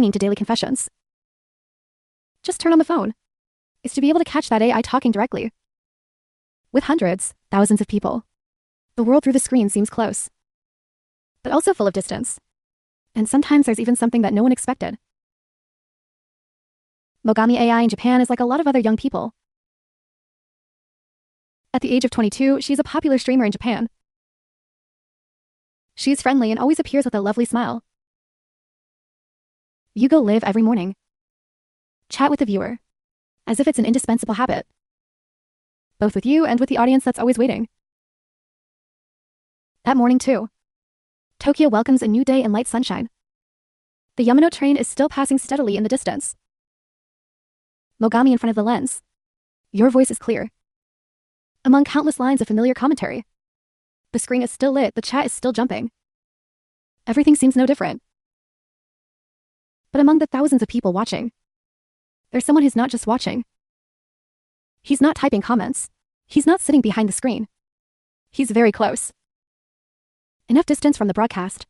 To daily confessions. Just turn on the phone. Is to be able to catch that AI talking directly. With hundreds, thousands of people. The world through the screen seems close, but also full of distance. And sometimes there's even something that no one expected. Mogami AI in Japan is like a lot of other young people. At the age of 22, she's a popular streamer in Japan. She's friendly and always appears with a lovely smile. You go live every morning. Chat with the viewer, as if it's an indispensable habit. Both with you and with the audience that's always waiting. That morning too. Tokyo welcomes a new day in light sunshine. The Yamano train is still passing steadily in the distance. Mogami in front of the lens. Your voice is clear. Among countless lines of familiar commentary. The screen is still lit, the chat is still jumping. Everything seems no different. But among the thousands of people watching, there's someone who's not just watching. He's not typing comments. He's not sitting behind the screen. He's very close. Enough distance from the broadcast.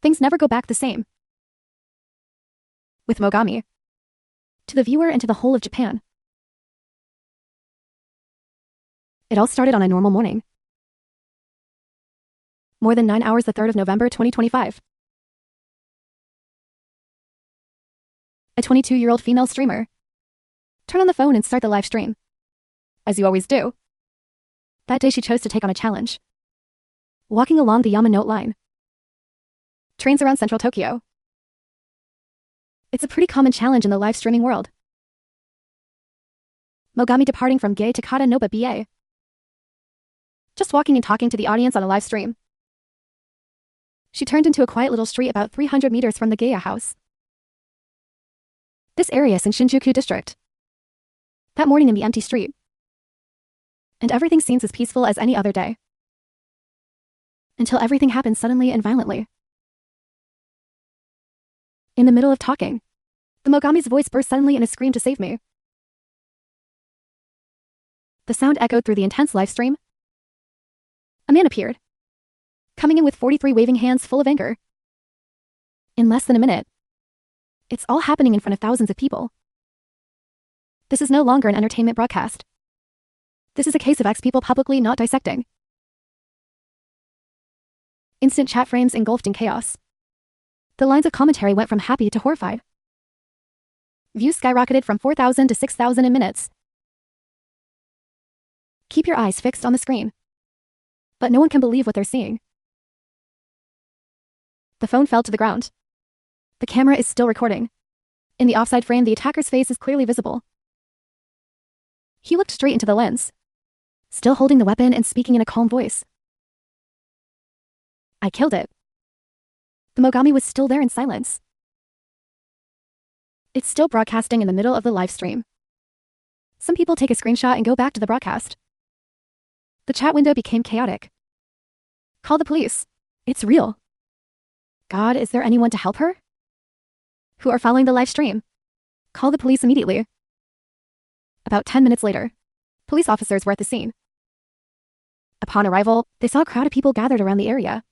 Things never go back the same. With Mogami. To the viewer and to the whole of Japan. It all started on a normal morning. More than 9 hours, the 3rd of November, 2025. A 22-year-old female streamer. Turn on the phone and start the live stream. As you always do. That day she chose to take on a challenge. Walking along the Yamanote line. Trains around central Tokyo. It's a pretty common challenge in the live streaming world. Mogami departing from Gei Takata Noba BA. Just walking and talking to the audience on a live stream. She turned into a quiet little street about 300 meters from the Geiya house. This area is in Shinjuku district. That morning in the empty street. And everything seems as peaceful as any other day. Until everything happens suddenly and violently. In the middle of talking, the Mogami's voice burst suddenly in a scream to save me. The sound echoed through the intense live stream. A man appeared, coming in with 43 waving hands full of anger. In less than a minute. It's all happening in front of thousands of people. This is no longer an entertainment broadcast. This is a case of ex-people publicly not dissecting. Instant chat frames engulfed in chaos. The lines of commentary went from happy to horrified. Views skyrocketed from 4,000 to 6,000 in minutes. Keep your eyes fixed on the screen. But no one can believe what they're seeing. The phone fell to the ground. The camera is still recording. In the offside frame, the attacker's face is clearly visible. He looked straight into the lens, still holding the weapon and speaking in a calm voice. I killed it. The Mogami was still there in silence. It's still broadcasting in the middle of the live stream. Some people take a screenshot and go back to the broadcast. The chat window became chaotic. Call the police. It's real. God, is there anyone to help her? Who are following the live stream? Call the police immediately. About 10 minutes later, police officers were at the scene. Upon arrival, they saw a crowd of people gathered around the area.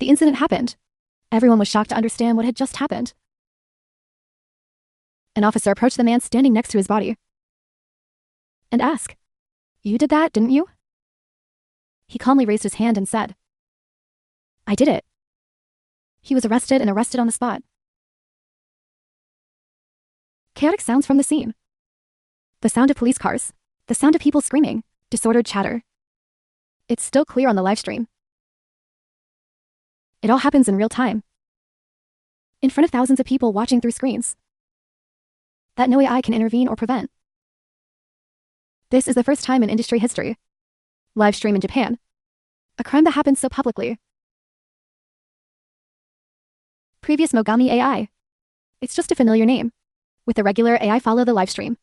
The incident happened. Everyone was shocked to understand what had just happened. An officer approached the man standing next to his body and asked, "You did that, didn't you?" He calmly raised his hand and said, "I did it." He was arrested and arrested on the spot. Chaotic sounds from the scene. The sound of police cars. The sound of people screaming. Disordered chatter. It's still clear on the live stream. It all happens in real time. In front of thousands of people watching through screens. That no AI can intervene or prevent. This is the first time in industry history. Live stream in Japan. A crime that happens so publicly. Previous Mogami AI. It's just a familiar name. With the regular AI follow the live stream.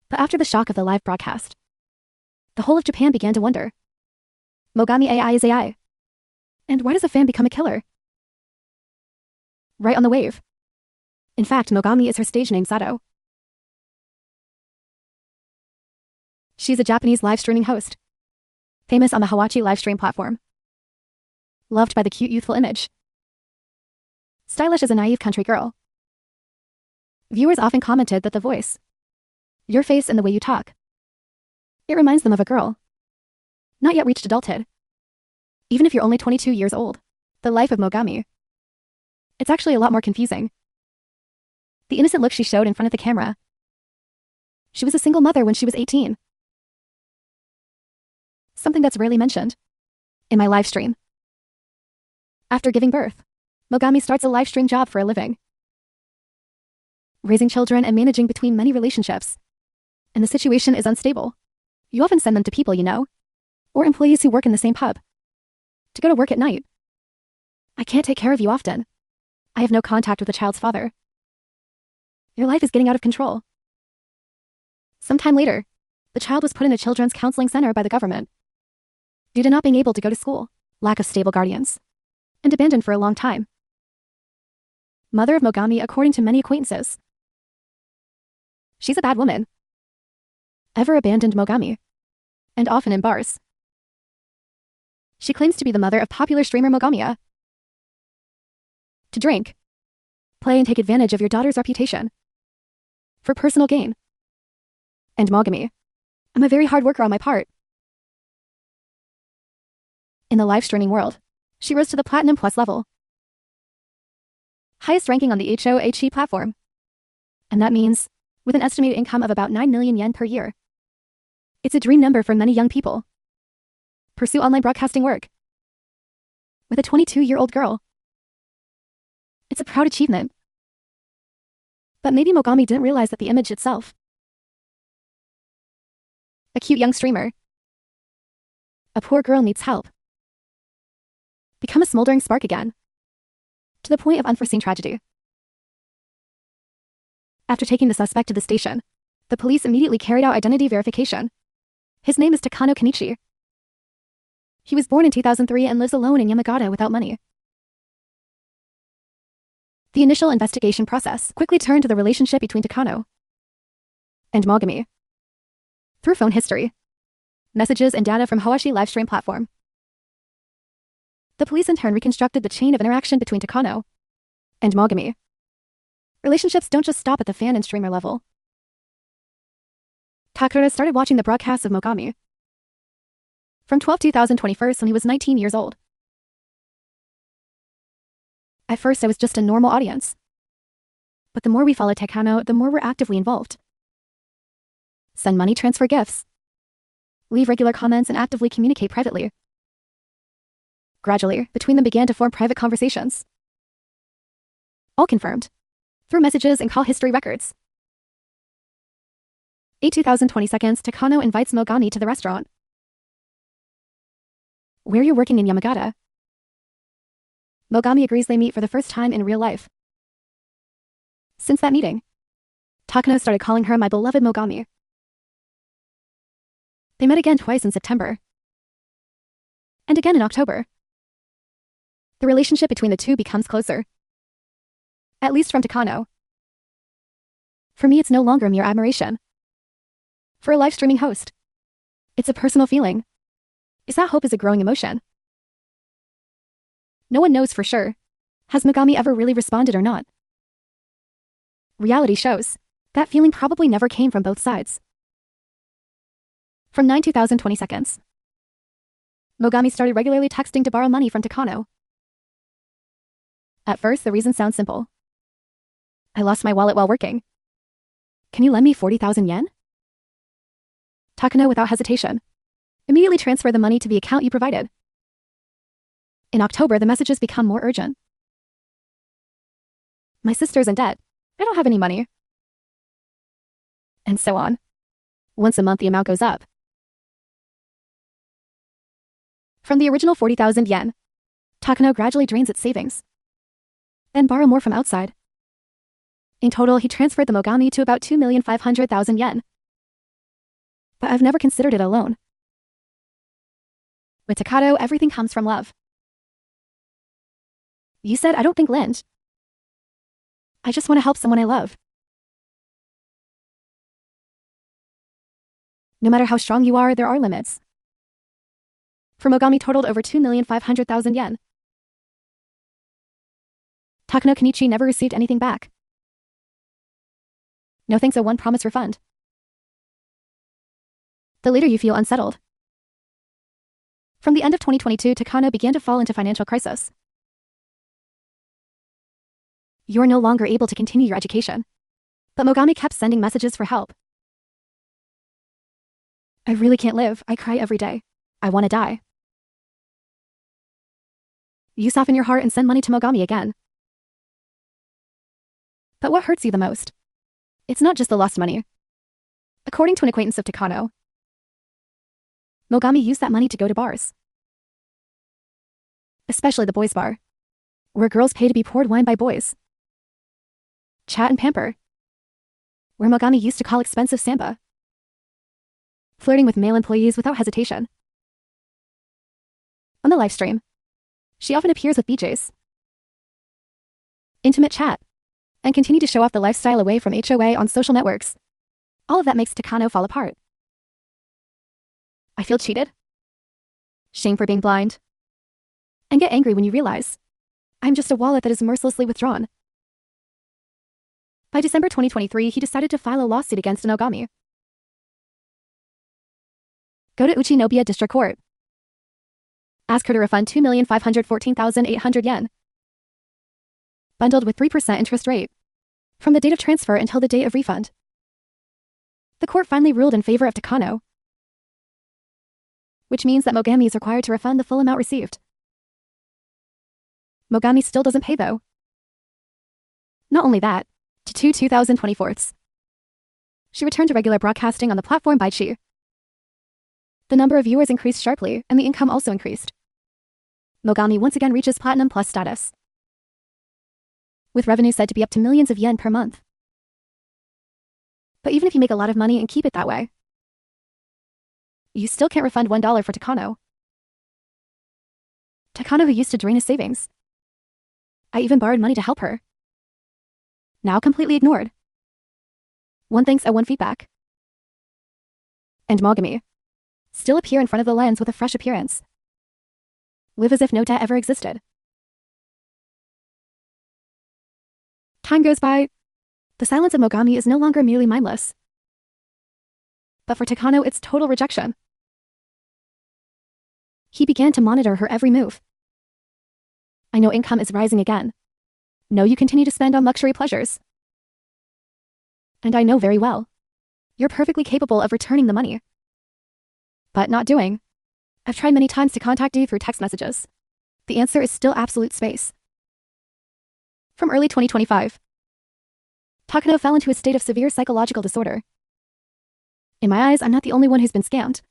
But after the shock of the live broadcast, the whole of Japan began to wonder. Mogami AI is AI. And why does a fan become a killer? Right on the wave. In fact, Mogami is her stage name Sato. She's a Japanese live streaming host. Famous on the Hawachi live stream platform. Loved by the cute youthful image. stylish as a naive country girl. Viewers often commented that the voice, your face and the way you talk, it reminds them of a girl, not yet reached adulthood. Even if you're only 22 years old, the life of Mogami, it's actually a lot more confusing. The innocent look she showed in front of the camera. She was a single mother when she was 18. Something that's rarely mentioned in my live stream. After giving birth, Mogami starts a live stream job for a living, raising children and managing between many relationships. And the situation is unstable. You often send them to people you know, or employees who work in the same pub, to go to work at night. I can't take care of you often. I have no contact with the child's father. Your life is getting out of control. Sometime later, the child was put in a children's counseling center by the government due to not being able to go to school, lack of stable guardians, and abandoned for a long time. Mother of Mogami, according to many acquaintances. She's a bad woman. Ever abandoned Mogami, and often in bars. She claims to be the mother of popular streamer Mogamiya. To drink, play and take advantage of your daughter's reputation for personal gain. And Mogami, I'm a very hard worker on my part. In the live streaming world, she rose to the Platinum Plus level, highest ranking on the HOHE platform. And that means, with an estimated income of about 9 million yen per year. It's a dream number for many young people. Pursue online broadcasting work with a 22-year-old girl. It's a proud achievement. But maybe Mogami didn't realize that the image itself. A cute young streamer. A poor girl needs help. Become a smoldering spark again, to the point of unforeseen tragedy. After taking the suspect to the station, the police immediately carried out identity verification. His name is Takano Kenichi. He was born in 2003 and lives alone in Yamagata without money. The initial investigation process quickly turned to the relationship between Takano and Mogami through phone history, messages, and data from Hoashi livestream platform. The police in turn reconstructed the chain of interaction between Takano and Mogami. Relationships don't just stop at the fan and streamer level. Takura started watching the broadcasts of Mogami from 12/2021 when he was 19 years old. At first I was just a normal audience. But the more we follow Takano, the more we're actively involved. Send money, transfer gifts, leave regular comments, and actively communicate privately. Gradually, between them began to form private conversations. All confirmed through messages and call history records. 8/2022, Takano invites Mogami to the restaurant where you're working in Yamagata. Mogami agrees they meet for the first time in real life. Since that meeting, Takano started calling her my beloved Mogami. They met again twice in September, and again in October. The relationship between the two becomes closer, at least from Takano. For me, it's no longer mere admiration for a live streaming host. It's a personal feeling. Is that hope is a growing emotion? No one knows for sure. Has Mogami ever really responded or not? Reality shows that feeling probably never came from both sides. From 9/2022, Mogami started regularly texting to borrow money from Takano. At first, the reason sounds simple. I lost my wallet while working. Can you lend me 40,000 yen? Takano, without hesitation, immediately transferred the money to the account you provided. In October, the messages become more urgent. My sister's in debt. I don't have any money. And so on. Once a month, the amount goes up. From the original 40,000 yen, Takano gradually drains its savings, then borrow more from outside. In total, he transferred the Mogami to about 2,500,000 yen. But I've never considered it a loan. With Takano, everything comes from love. You said I don't think lend. I just want to help someone I love. No matter how strong you are, there are limits. For Mogami totaled over 2,500,000 yen. Takano Kenichi never received anything back. No thanks, a one promise refund. The later you feel unsettled. From the end of 2022, Takano began to fall into financial crisis. You're no longer able to continue your education. But Mogami kept sending messages for help. I really can't live. I cry every day. I want to die. You soften your heart and send money to Mogami again. But what hurts you the most? It's not just the lost money. According to an acquaintance of Takano, Mogami used that money to go to bars. Especially the boys' bar, where girls pay to be poured wine by boys. Chat and pamper, where Mogami used to call expensive samba. Flirting with male employees without hesitation. On the live stream, she often appears with BJs. Intimate chat, and continue to show off the lifestyle away from HOA on social networks. All of that makes Takano fall apart. I feel cheated, shame for being blind, and get angry when you realize I'm just a wallet that is mercilessly withdrawn. By December 2023, he decided to file a lawsuit against Inogami. Go to Uchinobiya District Court. Ask her to refund 2,514,800 yen. Bundled with 3% interest rate. From the date of transfer until the date of refund. The court finally ruled in favor of Takano, which means that Mogami is required to refund the full amount received. Mogami still doesn't pay though. Not only that, to 2024. She returned to regular broadcasting on the platform Baichi. The number of viewers increased sharply, and the income also increased. Mogami once again reaches Platinum Plus status, with revenue said to be up to millions of yen per month. But even if you make a lot of money and keep it that way, you still can't refund $1 for Takano. Takano, who used to drain his savings. I even borrowed money to help her. Now completely ignored. One thanks and one feedback. And Mogami still appear in front of the lens with a fresh appearance. Live as if no debt ever existed. Time goes by. The silence of Mogami is no longer merely mindless. But for Takano, it's total rejection. He began to monitor her every move. I know income is rising again. No, you continue to spend on luxury pleasures. And I know very well, you're perfectly capable of returning the money. But not doing. I've tried many times to contact you through text messages. The answer is still absolute space. From early 2025, Takano fell into a state of severe psychological disorder. In my eyes, I'm not the only one who's been scammed,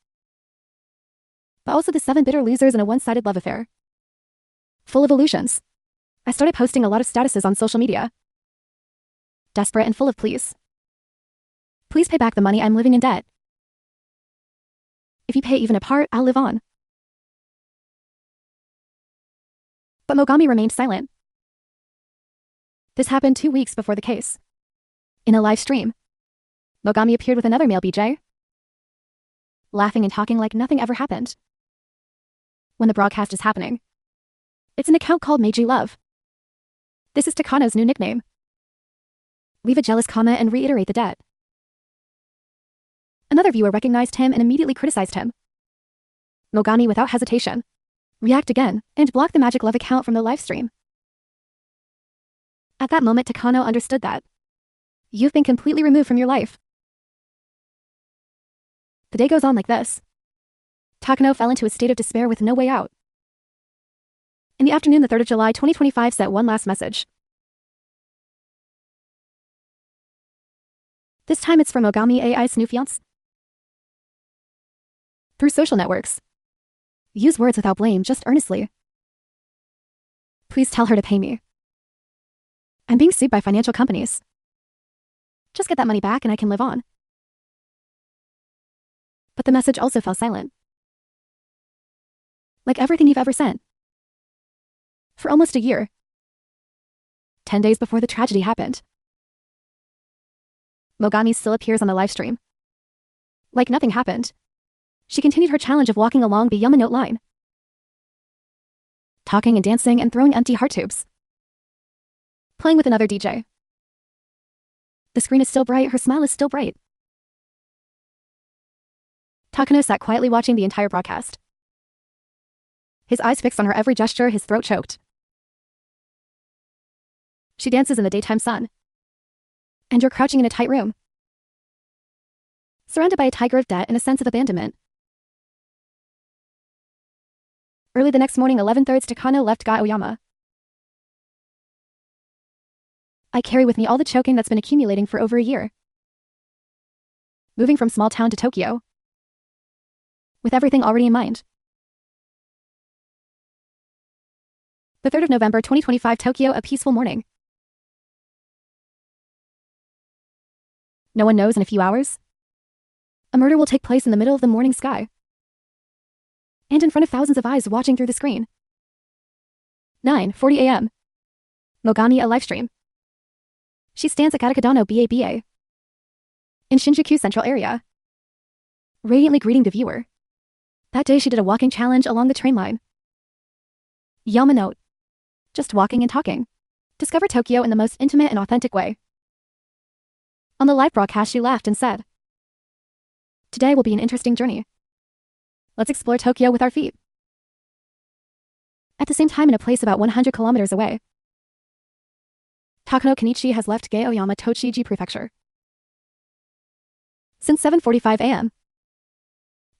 but also the 7 bitter losers in a one-sided love affair. Full of illusions. I started posting a lot of statuses on social media. Desperate and full of pleas. Please pay back the money, I'm living in debt. If you pay even a part, I'll live on. But Mogami remained silent. This happened 2 weeks before the case. In a live stream, Mogami appeared with another male BJ, laughing and talking like nothing ever happened. When the broadcast is happening, it's an account called Meiji Love. This is Takano's new nickname. Leave a jealous comment and reiterate the debt. Another viewer recognized him and immediately criticized him. Mogami, without hesitation, react again and block the Magic Love account from the live stream. At that moment, Takano understood that you've been completely removed from your life. The day goes on like this. Takano fell into a state of despair with no way out. In the afternoon, the 3rd of July, 2025, sent one last message. This time it's from Mogami AI's new fiancé. Through social networks. Use words without blame, just earnestly. Please tell her to pay me. I'm being sued by financial companies. Just get that money back and I can live on. But the message also fell silent. Like everything you've ever sent. For almost a year. 10 days before the tragedy happened. Mogami still appears on the live stream. Like nothing happened. She continued her challenge of walking along the Yamanote line. Talking and dancing and throwing empty heart tubes. playing with another DJ. The screen is still bright, her smile is still bright. Takano sat quietly watching the entire broadcast. His eyes fixed on her every gesture, his throat choked. She dances in the daytime sun. And you're crouching in a tight room, surrounded by a tiger of debt and a sense of abandonment. Early the next morning, 11:30, Takano left Ga Oyama. I carry with me all the choking that's been accumulating for over a year. Moving from small town to Tokyo. With everything already in mind. The 3rd of November 2025, Tokyo, a peaceful morning. No one knows in a few hours. A murder will take place in the middle of the morning sky. And in front of thousands of eyes watching through the screen. 9:40 a.m. Mogami, a livestream. She stands at Gatakadano BABA. In Shinjuku Central area. Radiantly greeting the viewer. That day she did a walking challenge along the train line. Yama note. Just walking and talking. Discover Tokyo in the most intimate and authentic way. On the live broadcast she laughed and said, today will be an interesting journey. Let's explore Tokyo with our feet. At the same time, in a place about 100 kilometers away, Takano Kenichi has left Ga Oyama Tochigi Prefecture. Since 7:45 a.m.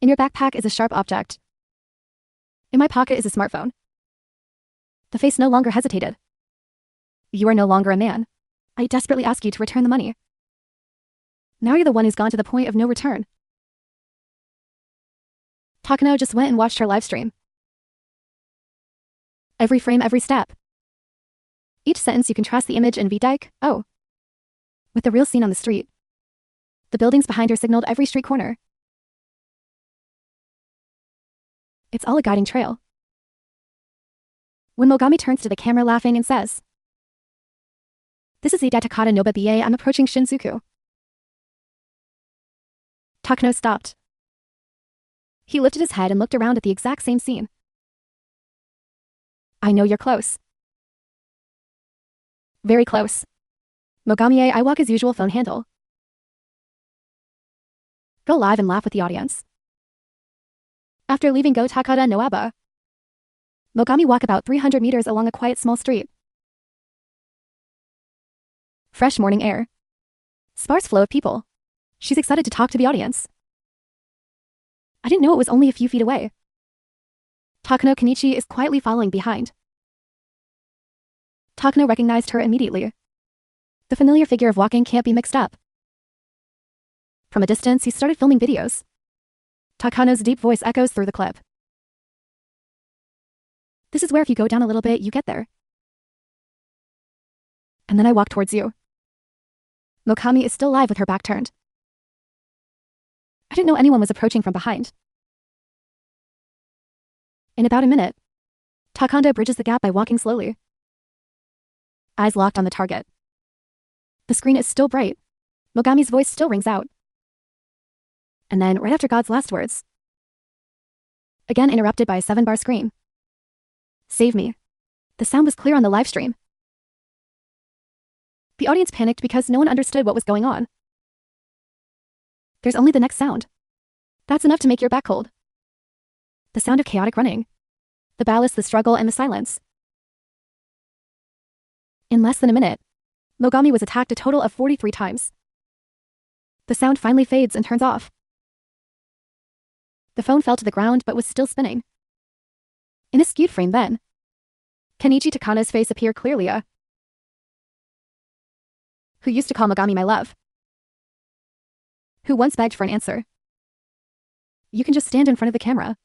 In your backpack is a sharp object. In my pocket is a smartphone. The face no longer hesitated. You are no longer a man. I desperately ask you to return the money. Now you're the one who's gone to the point of no return. Takano just went and watched her live stream. Every frame, every step. Each sentence you contrast the image in V-Dike, oh, with the real scene on the street. The buildings behind her signaled every street corner. It's all a guiding trail. When Mogami turns to the camera laughing and says, this is the Takata Noba BA, I'm approaching Shinjuku. Takano stopped. He lifted his head and looked around at the exact same scene. I know you're close. Very close. Mogami, I walk as usual phone handle. Go live and laugh with the audience. After leaving Go Takata Noaba, Mogami walk about 300 meters along a quiet small street. Fresh morning air. Sparse flow of people. She's excited to talk to the audience. I didn't know it was only a few feet away. Takano Kenichi is quietly following behind. Takano recognized her immediately. The familiar figure of walking can't be mixed up. From a distance, he started filming videos. Takano's deep voice echoes through the clip. This is where if you go down a little bit, you get there. And then I walk towards you. Mogami is still live with her back turned. I didn't know anyone was approaching from behind. In about a minute, Takanda bridges the gap by walking slowly. Eyes locked on the target. The screen is still bright. Mogami's voice still rings out. And then, right after God's last words, again interrupted by a 7-bar scream. Save me. The sound was clear on the live stream. The audience panicked because no one understood what was going on. There's only the next sound. That's enough to make your back cold. The sound of chaotic running. The ballast, the struggle, and the silence. In less than a minute, Mogami was attacked a total of 43 times. The sound finally fades and turns off. The phone fell to the ground but was still spinning. In a skewed frame then, Kenichi Takano's face appeared clearly. Who used to call Mogami my love. Who once begged for an answer. You can just stand in front of the camera.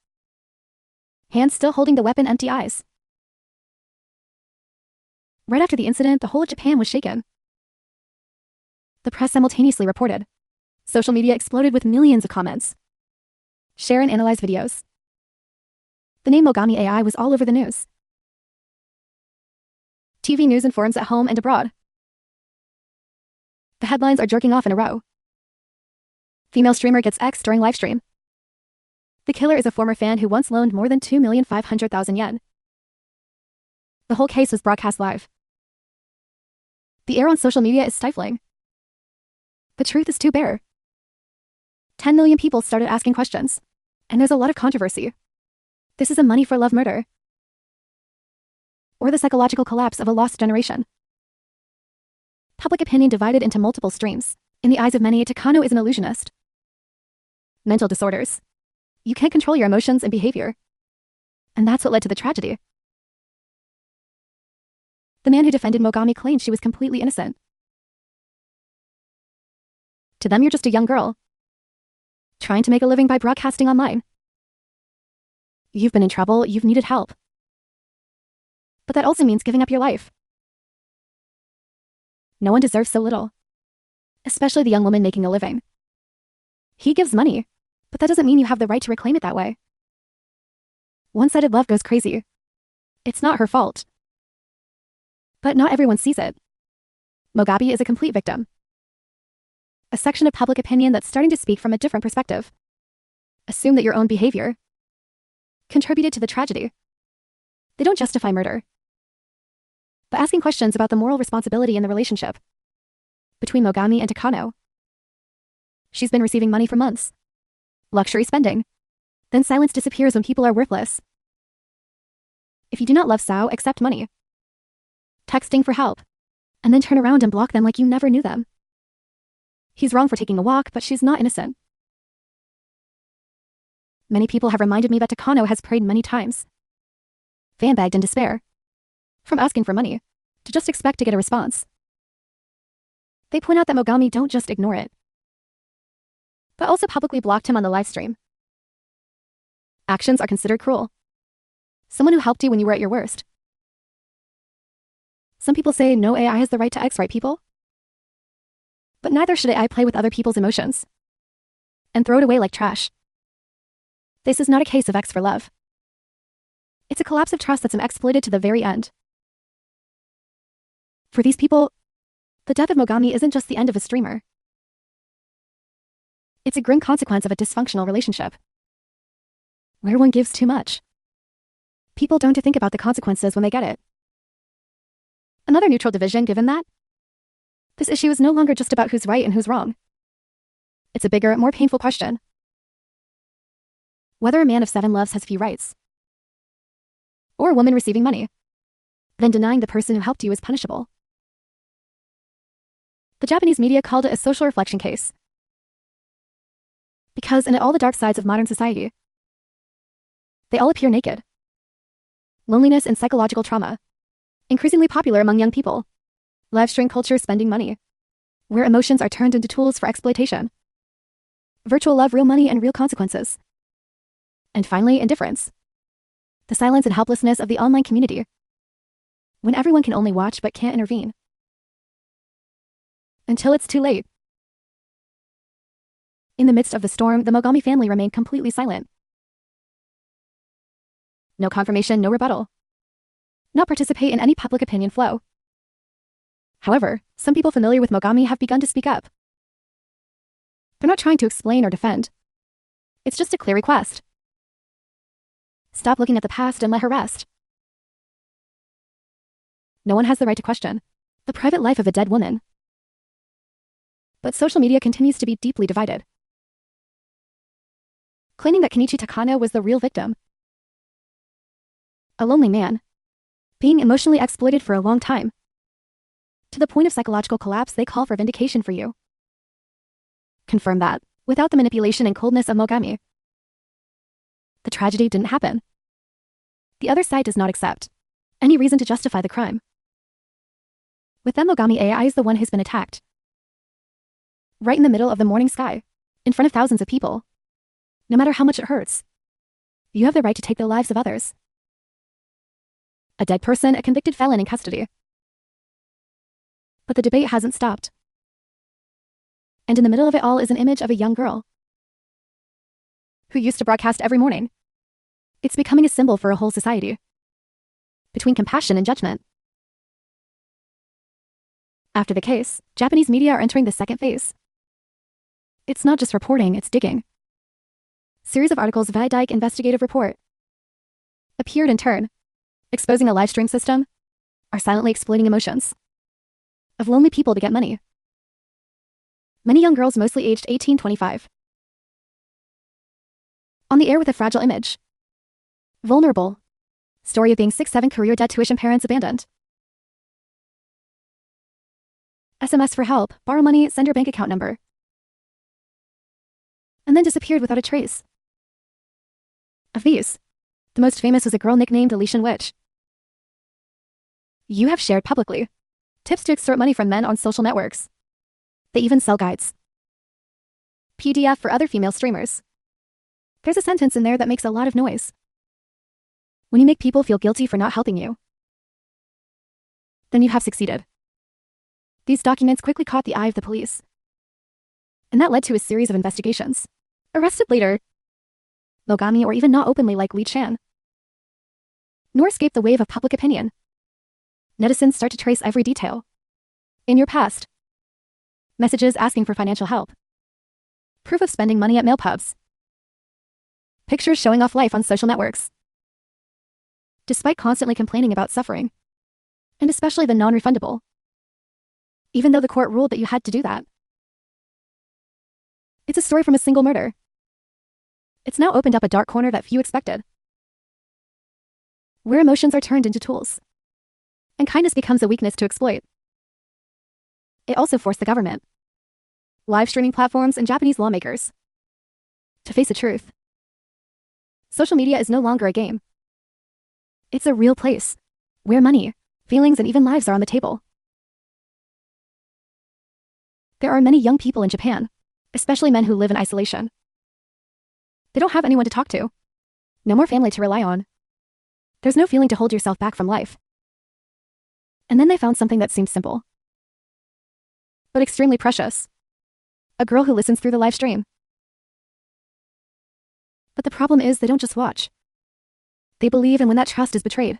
Hands still holding the weapon, empty eyes. Right after the incident, the whole of Japan was shaken. The press simultaneously reported. Social media exploded with millions of comments. Share and analyze videos. The name Mogami AI was all over the news. TV news and forums at home and abroad. The headlines are jerking off in a row. Female streamer gets X during livestream. The killer is a former fan who once loaned more than 2,500,000 yen. The whole case was broadcast live. The air on social media is stifling. The truth is too bare. 10 million people started asking questions. And there's a lot of controversy. This is a money for love murder. Or the psychological collapse of a lost generation. Public opinion divided into multiple streams. In the eyes of many, Takano is an illusionist. Mental disorders. You can't control your emotions and behavior. And that's what led to the tragedy. The man who defended Mogami claimed she was completely innocent. To them, you're just a young girl, trying to make a living by broadcasting online. You've been in trouble, you've needed help. But that also means giving up your life. No one deserves so little. Especially the young woman making a living. He gives money, but that doesn't mean you have the right to reclaim it that way. One-sided love goes crazy. It's not her fault. But not everyone sees it. Mogami is a complete victim. A section of public opinion that's starting to speak from a different perspective. Assume that your own behavior contributed to the tragedy. They don't justify murder, but asking questions about the moral responsibility in the relationship between Mogami and Takano. She's been receiving money for months. Luxury spending. Then silence disappears when people are worthless. If you do not love Sao, accept money. Texting for help. And then turn around and block them like you never knew them. He's wrong for taking a walk, but she's not innocent. Many people have reminded me that Takano has prayed many times. Van-begged in despair. From asking for money, to just expect to get a response. They point out that Mogami don't just ignore it, but also publicly blocked him on the live stream. Actions are considered cruel. Someone who helped you when you were at your worst. Some people say no AI has the right to X-right people. But neither should AI play with other people's emotions and throw it away like trash. This is not a case of X for love. It's a collapse of trust that's been exploited to the very end. For these people, the death of Mogami isn't just the end of a streamer. It's a grim consequence of a dysfunctional relationship, where one gives too much. People don't think about the consequences when they get it. Another neutral division given that this issue is no longer just about who's right and who's wrong. It's a bigger, more painful question. Whether a man of 7 loves has few rights, or a woman receiving money, then denying the person who helped you is punishable. The Japanese media called it a social reflection case. Because in all the dark sides of modern society, they all appear naked. Loneliness and psychological trauma, increasingly popular among young people. Live stream culture spending money, where emotions are turned into tools for exploitation. Virtual love, real money, and real consequences. And finally, indifference. The silence and helplessness of the online community, when everyone can only watch but can't intervene. Until it's too late. In the midst of the storm, the Mogami family remained completely silent. No confirmation, no rebuttal. Not participate in any public opinion flow. However, some people familiar with Mogami have begun to speak up. They're not trying to explain or defend. It's just a clear request. Stop looking at the past and let her rest. No one has the right to question the private life of a dead woman. But social media continues to be deeply divided, claiming that Kenichi Takano was the real victim. A lonely man, being emotionally exploited for a long time. To the point of psychological collapse, they call for vindication for you. Confirm that, without the manipulation and coldness of Mogami, the tragedy didn't happen. The other side does not accept any reason to justify the crime. With them, Mogami AI is the one who's been attacked. Right in the middle of the morning sky, in front of thousands of people. No matter how much it hurts, you have the right to take the lives of others. A dead person, a convicted felon in custody. But the debate hasn't stopped. And in the middle of it all is an image of a young girl who used to broadcast every morning. It's becoming a symbol for a whole society, between compassion and judgment. After the case, Japanese media are entering the second phase. It's not just reporting, it's digging. Series of articles, Vidike investigative report, appeared in turn, exposing a live stream system, are silently exploiting emotions. of lonely people to get money. Many young girls, mostly aged 18-25. On the air with a fragile image. Vulnerable. Story of being 6'7", career debt, tuition, parents abandoned. SMS for help, borrow money, send your bank account number. And then disappeared without a trace. Of these, the most famous was a girl nicknamed Elysian Witch. You have shared publicly tips to extort money from men on social networks. They even sell guides. PDF for other female streamers. There's a sentence in there that makes a lot of noise. When you make people feel guilty for not helping you, then you have succeeded. These documents quickly caught the eye of the police, and that led to a series of investigations. Arrested later, Mogami, or even not openly like Li Chan, nor escape the wave of public opinion. Netizens start to trace every detail. In your past, messages asking for financial help, proof of spending money at mail pubs, pictures showing off life on social networks. Despite constantly complaining about suffering, and especially the non-refundable, even though the court ruled that you had to do that. It's a story from a single murder. It's now opened up a dark corner that few expected, where emotions are turned into tools, and kindness becomes a weakness to exploit. It also forced the government, live streaming platforms, and Japanese lawmakers to face the truth. Social media is no longer a game. It's a real place, where money, feelings, and even lives are on the table. There are many young people in Japan, especially men who live in isolation. They don't have anyone to talk to. No more family to rely on. There's no feeling to hold yourself back from life. And then they found something that seemed simple, but extremely precious. A girl who listens through the live stream. But the problem is they don't just watch. They believe, and when that trust is betrayed,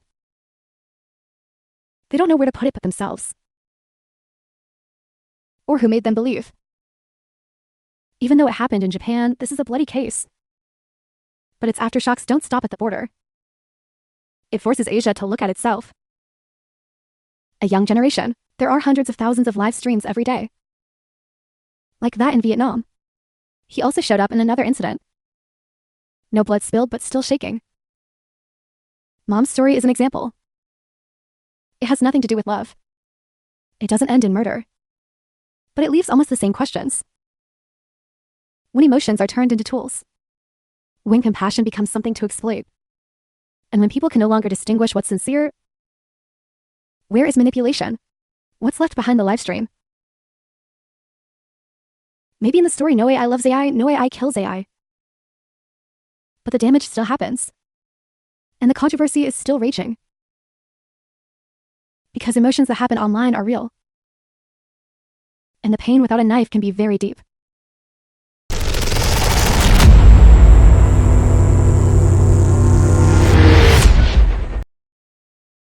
they don't know where to put it but themselves. Or who made them believe. Even though it happened in Japan, this is a bloody case. But its aftershocks don't stop at the border. It forces Asia to look at itself. A young generation. There are hundreds of thousands of live streams every day. Like that in Vietnam. He also showed up in another incident. No blood spilled, but still shaking. Mom's story is an example. It has nothing to do with love. It doesn't end in murder. But it leaves almost the same questions. When emotions are turned into tools. When compassion becomes something to exploit. And when people can no longer distinguish what's sincere. Where is manipulation? What's left behind the live stream? Maybe in the story, no AI loves AI, no AI kills AI. But the damage still happens. And the controversy is still raging. Because emotions that happen online are real. And the pain without a knife can be very deep.